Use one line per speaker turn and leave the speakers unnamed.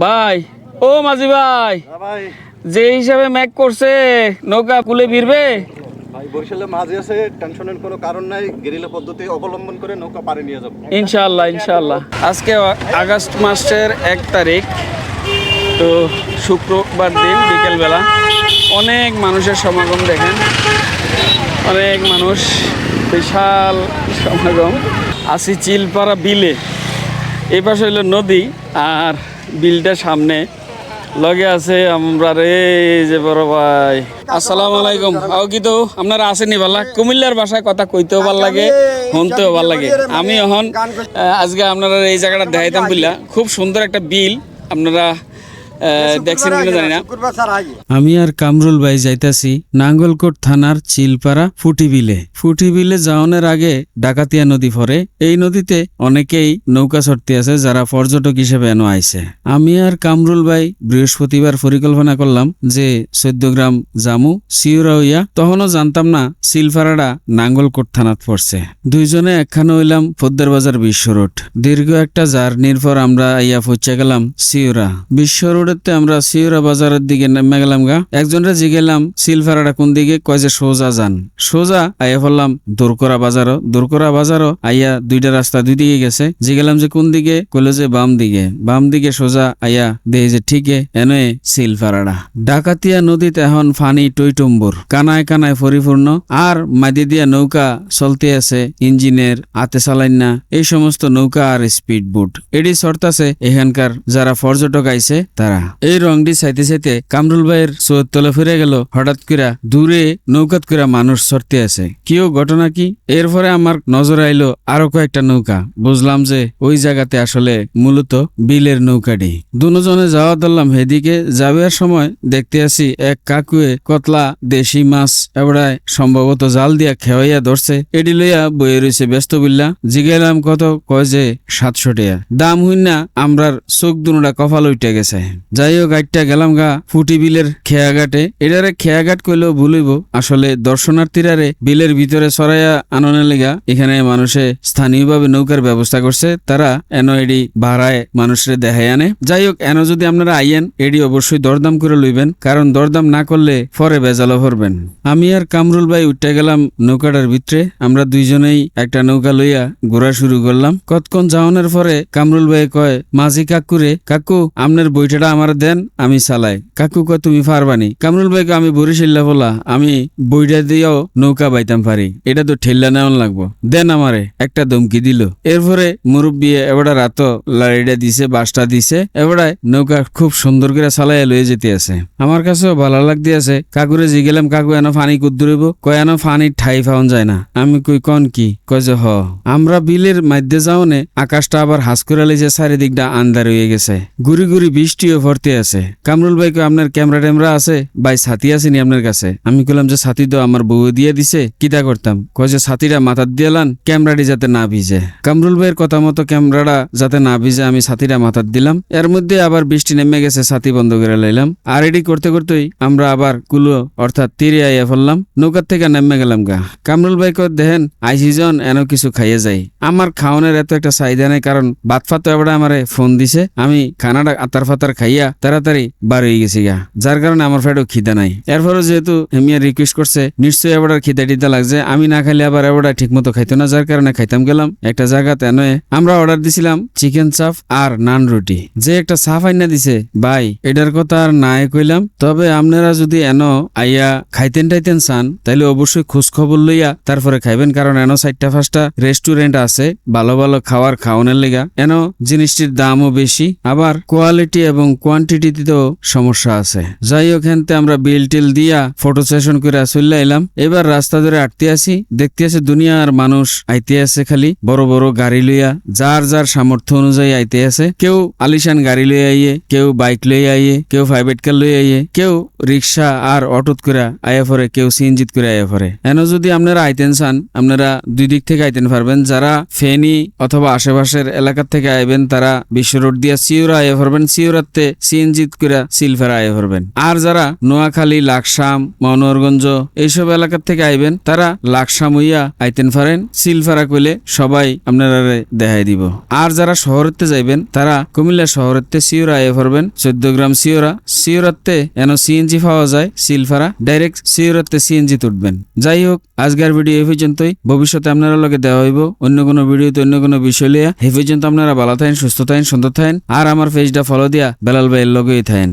ভাই ও মাঝি ভাই,
ভাই
যে হিসাবে ম্যাক করছে নৌকা কুলে ভিড়বে।
ভাই বরিশালে মাঝি আছে, টেনশনের কোনো কারণ নাই। গেরিলা পদ্ধতি অবলম্বন করে নৌকা পাড়ে নিয়ে যাব
ইনশাআল্লাহ ইনশাআল্লাহ। আজকে আগস্ট মাসের 1 তারিখ, তো শুক্রবার দিন বিকেলবেলা অনেক মানুষের সমাগম দেখেন, অনেক মানুষ, বিশাল সমাগম। আসি চিলপাড়া বিলে, এই পাশে হইল নদী আর বিলটা সামনে, লগে আছে আমরা রে যে বড় ভাই। আসসালামু আলাইকুম। আও কি তো আপনারা আসেনি ভালা, কুমিল্লার ভাষায় কথা কইতেও ভাল লাগে, শুনতেও ভাল লাগে। আমি এখন আজকে আপনারা এই জায়গাটা দেখাইতাম বুঝলা, খুব সুন্দর একটা বিল। আপনারা দেখছেন কিনা জানি না। আমি আর কামরুল ভাই যাইতাছি নাঙ্গলকোট থানার চিলপাড়া ফুটি বিলে যাওয়ানোর আগে ডাকাতিয়া নদী পড়ে। এই নদীতে অনেকেই নৌকা চড়তে আছে যারা পর্যটক হিসেবে এনো আইছে। আমি আর কামরুল ভাই বৃহস্পতিবার পরিকল্পনা করলাম যে 14 গ্রাম জামু সিউরা হইয়া, তখনও জানতাম না চিলপাড়াটা নাঙ্গলকোট থানাত পড়ছে। দুইজনে একখানে হইলাম ফদ্দের বাজার বিশ্ব রোড। দীর্ঘ একটা জার্নির পর আমরা আইয়া পৌঁছে গেলাম সিউরা। বিশ্ব রোড আমরা সিউরা বাজারের দিকে নেমে গেলাম গা। একজনরা জিগেলাম চিলপাড়াটা কোন দিকে, কয় যে সোজা যান। সোজা আইয়া পড়লাম দোরকরা বাজারও আইয়া দুইটা রাস্তা দুই দিকে গেছে। জিগেলাম যে কোন দিকে, কইলো যে বাম দিকে সোজা আইয়া দেখি যে ঠিকে এনে চিলপাড়াটা। ডাকাতিয়া নদীতে এখন ফানি টইটম্বুর, কানায় কানায় পরিপূর্ণ, আর মাদি দিয়া নৌকা চলতে আছে ইঞ্জিনের হাতে চালাইন না, এই সমস্ত নৌকা আর স্পিড বোট এডি চড়তাছে এখানকার যারা পর্যটক আইছে তারা। এই রংটি চাইতে চাইতে কামরুল ভাইয়ের চোর তলে ফিরে গেল। হঠাৎ করে দূরে নৌকাত করে মানুষ চড়তে আছে, কেউ ঘটনা কি। এরপরে আমার নজর আইলো আরো কয়েকটা নৌকা, বুঝলাম যে ওই জায়গাতে আসলে মূলত বিলের নৌকাটি। দুজনে যাওয়া ধরলাম হেদিকে। যাবার সময় দেখতে আসি এক কাকুয়ে কতলা দেশি মাছ এবারে সম্ভবত জাল দিয়া খেয়াইয়া ধরছে। এডি লইয়া বয়ে রয়েছে ব্যস্ত বিল্লা। জিগাইলাম কত, কয় যে 700 টাকা দাম। হইন না আমরার চোখ দুটা কপাল উঠে গেছে। যাই হোক গাইডটা গেলাম গা ফুটি বিলের খেয়াঘাটে। এটারে খেয়াঘাট কইলেও ভুলইব, আসলে দর্শনার্থীরারে বিলের ভিতরে সরাইয়া আননের লেগা এখানে মানুষে স্থানীয়ভাবে নৌকার ব্যবস্থা করছে। তারা এনো এডি ভাড়ায় মানুষের দেখাই আনে। যাই হোক এনো যদি আপনারা আইয়েন এডি অবশ্যই দরদাম করে লইবেন, কারণ দরদাম না করলে পরে বেজালো ভরবেন। আমি আর কামরুল ভাই উঠে গেলাম নৌকাটার ভিতরে। আমরা দুইজনেই একটা নৌকা লইয়া ঘোরা শুরু করলাম। কতক্ষণ যাওয়ানোর পরে কামরুল ভাই কয় মাঝি কাকুরে, কাকু আপনার বইটাটা আমার দেন, আমি চালাই। কাকু কয় তুমি পারবানি। কামরুল ভাইকে আমি বরিশাল্লা বলা, আমি বইটা দিয়েও নৌকা বাইতাম পারি, এটা তো ঠেল্লা নেওয়ান লাগবো, দেন আমারে। একটা ধমকি দিল। এরপরে মুরব্বী এবারে রাত লাড়িটা দিছে, বাসটা দিছে। এবারে নৌকা খুব সুন্দর করে চালাইয়া লয়ে যেতে আছে। আমার কাছেও ভালো লাগতে আছে। কাকুরে জিগেলাম, কাকু এনো ফানি কুদ্দুরিব, কয় এনো ফানির ঠাই পাওয়া যায় না। আমি কই কন কি, কয় যে আমরা বিলের মধ্যে যাওনে আকাশটা আবার হাস করে লাইছে, চারিদিকটা আন্ধার হয়ে গেছে, গুড়ি গুড়ি বৃষ্টিও ভর্তি আছে। কামরুল ভাই কয় আপনার ক্যামেরা ট্যামেরা আছে ভাই, ছাতি আসেনি আপনার কাছে? আমি কইলাম যে ছাতি তো আমার বউ দিয়ে দিছে, কিতা করতাম। কয় যে ছাতিটা মাথার দিলাম ক্যামেরাটি যাতে না ভিজে। কামরুল ভাইয়ের কথা মতো ক্যামেরাটা যাতে না ভিজে আমি ছাতিটা মাথার দিলাম। এর মধ্যে আবার বৃষ্টি নেমে গেছে, ছাতি বন্ধ করে লাইলাম। আর এডি করতে করতেই আমরা আবার কুলো অর্থাৎ তীরে আইয়া ফেললাম। নৌকার থেকে নেমে গেলাম গা। কামরুল ভাই কয় দেখেন আইসিজন এনো কিছু খাইয়ে যাই। আমার খাওয়ানোর এত একটা চাহিদা নেই, কারণ বাত ফাত এবারে আমারে ফোন দিছে। আমি খানাটা আতার ফাতার খাইয়া তাড়াতাড়ি বার হয়ে গেছি গা, যার কারণে আমার ফেটেও খিদা নাই। এরপরে যেহেতু হেমিয়া রিকোয়েস্ট করছে, নিশ্চয়ই এবার খিদা টিদা লাগছে। আমি না খাইলে আবার এবার ঠিক মতো খাইতো না, যার কারণে খাইতাম গেলাম একটা জায়গাতে। নয় আমরা অর্ডার দিছিলাম চিকেন চাপ আর নান রুটি। যে একটা চাপ আইনা দিছে ভাই, এটার কথা আর নাই কইলাম। তবে আপনারা যদি এনো আইয়া খাইতেন টাইতেন চান, তাইলে অবশ্যই খোঁজ খবর লইয়া তারপরে খাইবেন, কারণ এনো 4-5টা রেস্টুরেন্ট আছে ভালো ভালো খাওয়ানোর লেগা। এনো জিনিসটির দামও বেশি, আবার কোয়ালিটি এবং কোয়ান্টিটিতেও সমস্যা আছে। যাই হোক হেনতে আমরা বিল টিল দিয়া ফটো সেশন করে চলে এলাম। এবার রাস্তা ধরে আটতে আসি, দেখতে আছে দুনিয়ার মানুষ আইতে আছে, খালি বড় বড় গাড়ি লইয়া, যার যার সামর্থ্য অনুযায়ী আইতে আছে। কেউ আলিশান গাড়ি লইয়া আইয়ে, কেউ বাইক লইয়া আইয়ে, কেউ প্রাইভেট কার লইয়া আইয়ে, কেউ রিক্সা আর অটোত করে আইয়া পরে, কেউ সিএনজিত করে আইয়া পরে। এনো যদি আপনারা আইতেন চান, আপনারা দুই দিক থেকে আইতেন পারবেন। যারা ফেনী অথবা আশেপাশের এলাকার থেকে আইবেন তারা বিশ্ব রোড দিয়া সিউরা আইয়া পারবেন। সিউরাতে সিএনজি করে সিলফারা আয় করবেন। আর যারা নোয়াখালী, লাকসাম, মনোহরগঞ্জ এইসব এলাকা থেকে আইবেন তারা লাকসাম হইয়া আইতেন পারেন। সিলফারা কইলে সবাই আপনারা দেখাই দিব। আর যারা শহরেতে যাইবেন তারা কুমিল্লা শহরেতে সিওরা আয় করবেন, 14 গ্রাম সিওরাতে এন সিএনজি পাওয়া যায়। সিলফারা ডাইরেক্ট সিওরাতে সিএনজি তুটবেন। যাই হোক, আজকের ভিডিও এই পর্যন্তই। ভবিষ্যতে আপনারা লগে দেওয়া হইব অন্য কোনো ভিডিওতে অন্য কোনো বিষয় লিয়া। এই পর্যন্ত আপনারা ভালো থাকেন, সুস্থ থাকেন, সুন্দর থাকেন। আর আমার পেজটা ফলো দিয়া বেলাল ভাইয়ের লগেই থাকেন।